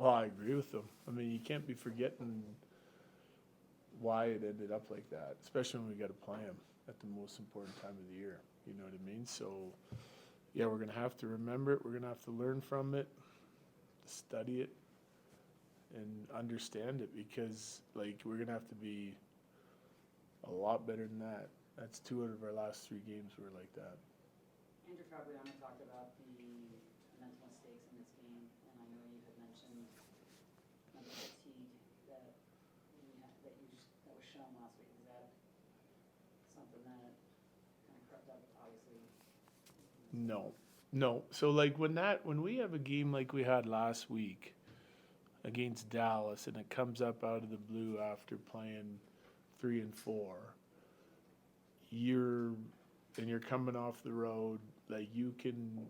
Well, I agree with them. I mean, you can't be forgetting why it ended up like that, especially when we got to play them at the most important time of the year. You know what I mean? So, yeah, we're gonna have to remember it. We're gonna have to learn from it, study it, and understand it because, like, we're gonna have to be a lot better than that. That's 2 out of our last 3 games were like that. Andrew Fabriano talked about the mental mistakes in this game, and I know you had mentioned mental fatigue that that was shown last week. Is that something that kind of crept up, obviously? No, no. So like when we have a game like we had last week against Dallas, and it comes up out of the blue after playing 3 and 4, you're you're coming off the road. Like you can,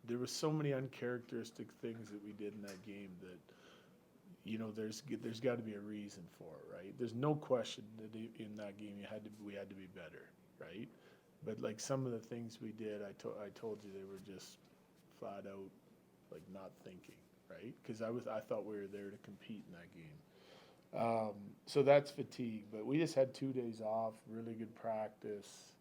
there was so many uncharacteristic things that we did in that game that there's got to be a reason for it, right? There's no question that in that game we had to be better, right? But like some of the things we did, I told you they were just flat out like not thinking, right? Because I thought we were there to compete in that game. So that's fatigue, but we just had 2 days off, really good practice.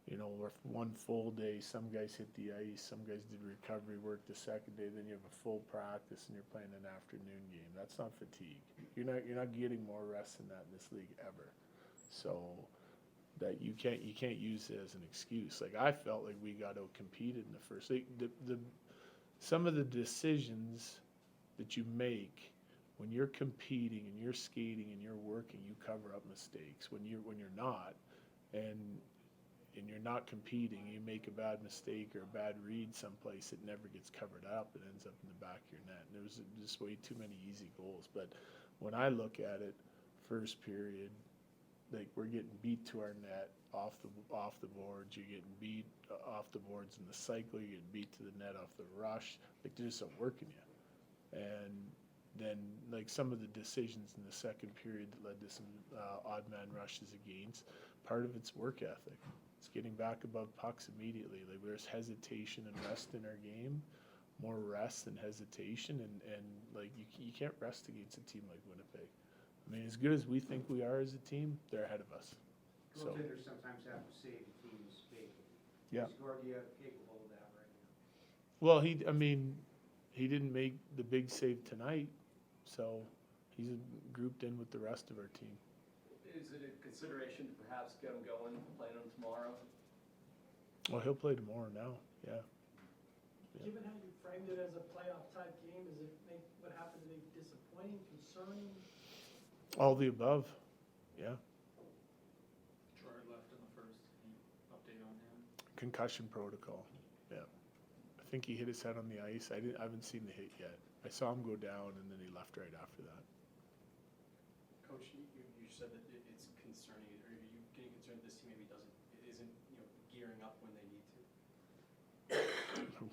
With 1 full day, some guys hit the ice, some guys did recovery work the second day, then you have a full practice and you're playing an afternoon game. That's not fatigue. You're not getting more rest than that in this league ever. So that you can't use it as an excuse. Like I felt like we got out competed in the first. Like, the some of the decisions that you make when you're competing and you're skating and you're working, you cover up mistakes. When you're not, and you're not competing, you make a bad mistake or a bad read someplace, it never gets covered up. It ends up in the back of your net. And there was just way too many easy goals. But when I look at it, first period, like we're getting beat to our net off the boards. You're getting beat off the boards in the cycle. You're getting beat to the net off the rush. Like they're just not working you. And then like some of the decisions in the second period that led to some odd man rushes against, part of it's work ethic. It's getting back above pucks immediately. Like there's hesitation and rest in our game, more rest than hesitation, and like you can't rest against a team like Winnipeg. I mean, as good as we think we are as a team, they're ahead of us. So Goaltenders sometimes have to save the team's fate. yeah. Is Gorgia capable of that right now? Well, he didn't make the big save tonight, so he's grouped in with the rest of our team. Is it a consideration to perhaps get him going, playing him tomorrow? Well, he'll play tomorrow now. Yeah. Given how you framed it as a playoff type game, does it make what happened today disappointing, concerning? All the above. Yeah. Gerard left in the first. Any update on him? Concussion protocol. Yeah. I think he hit his head on the ice. I haven't seen the hit yet. I saw him go down and then he left right after that. Coach, you said that it's concerning. Are you getting concerned this team maybe isn't gearing up when they need to?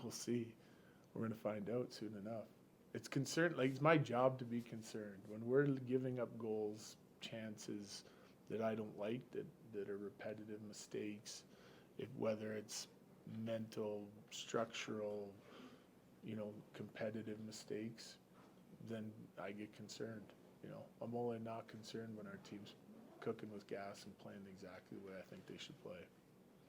We'll see. We're gonna find out soon enough. It's concerned. Like it's my job to be concerned when we're giving up goals, chances that I don't like, that are repetitive mistakes. Whether it's mental, structural, competitive mistakes, then I get concerned. I'm only not concerned when our team's cooking with gas and playing exactly the way I think they should play.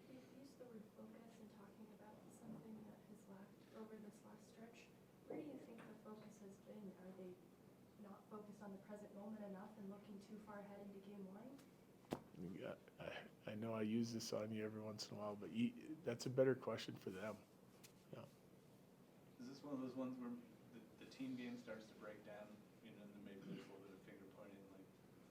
You've used the word focus in talking about something that has lacked over this last stretch. Where do you think the focus has been? Are they not focused on the present moment enough and looking too far ahead into game one? Yeah, I know I use this on you every once in a while, but that's a better question for them. Yeah. Is this one of those ones where the team game starts to break down, and then maybe there's a little bit of finger pointing, like,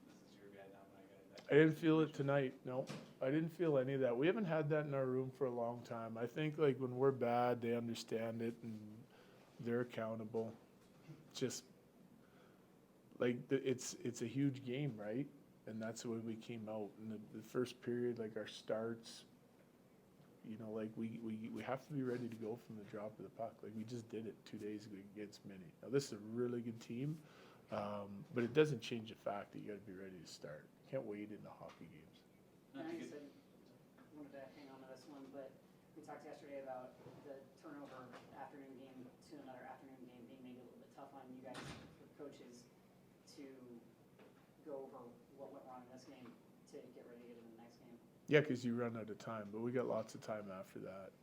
this is your guy, not my guy? I didn't feel it tonight. No, I didn't feel any of that. We haven't had that in our room for a long time. I think like when we're bad, they understand it and they're accountable. Like it's a huge game, right? And that's the way we came out in the first period. Like our starts, like we have to be ready to go from the drop of the puck. Like we just did it 2 days ago against Mini. Now this is a really good team, but it doesn't change the fact that you got to be ready to start. You can't wade into hockey games. I know you said, I wanted to hang on to this one, but we talked yesterday about the turnover afternoon game to another afternoon game being maybe a little bit tougher on you guys, for coaches, to go over what went wrong in this game to get ready to get into the next game. Yeah, because you run out of time, but we got lots of time after that.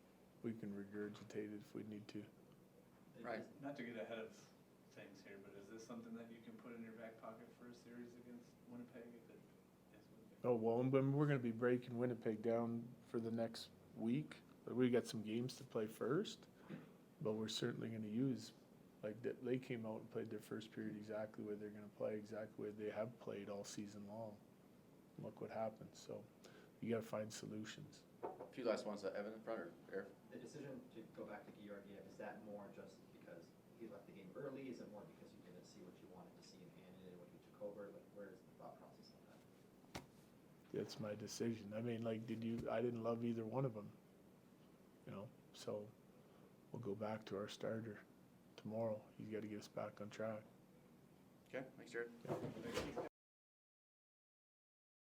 We can regurgitate it if we need to. Right. Not to get ahead of things here, but is this something that you can put in your back pocket for a series against Winnipeg if it is Winnipeg? Oh, well, we're gonna be breaking Winnipeg down for the next week. But we got some games to play first, but we're certainly gonna use, like, they came out and played their first period exactly where they're gonna play, exactly where they have played all season long. Look what happened, so you gotta find solutions. A few last ones, Evan in front or Eric? The decision to go back to Georgiev, is that more just because he left the game early? Is it more because you didn't see what you wanted to see in Hannon when he took over? Like, where's the thought process on that? It's my decision. I mean, like, I didn't love either one of them, you know, so we'll go back to our starter tomorrow. He's gotta get us back on track. Okay, thanks, Jared. Yeah.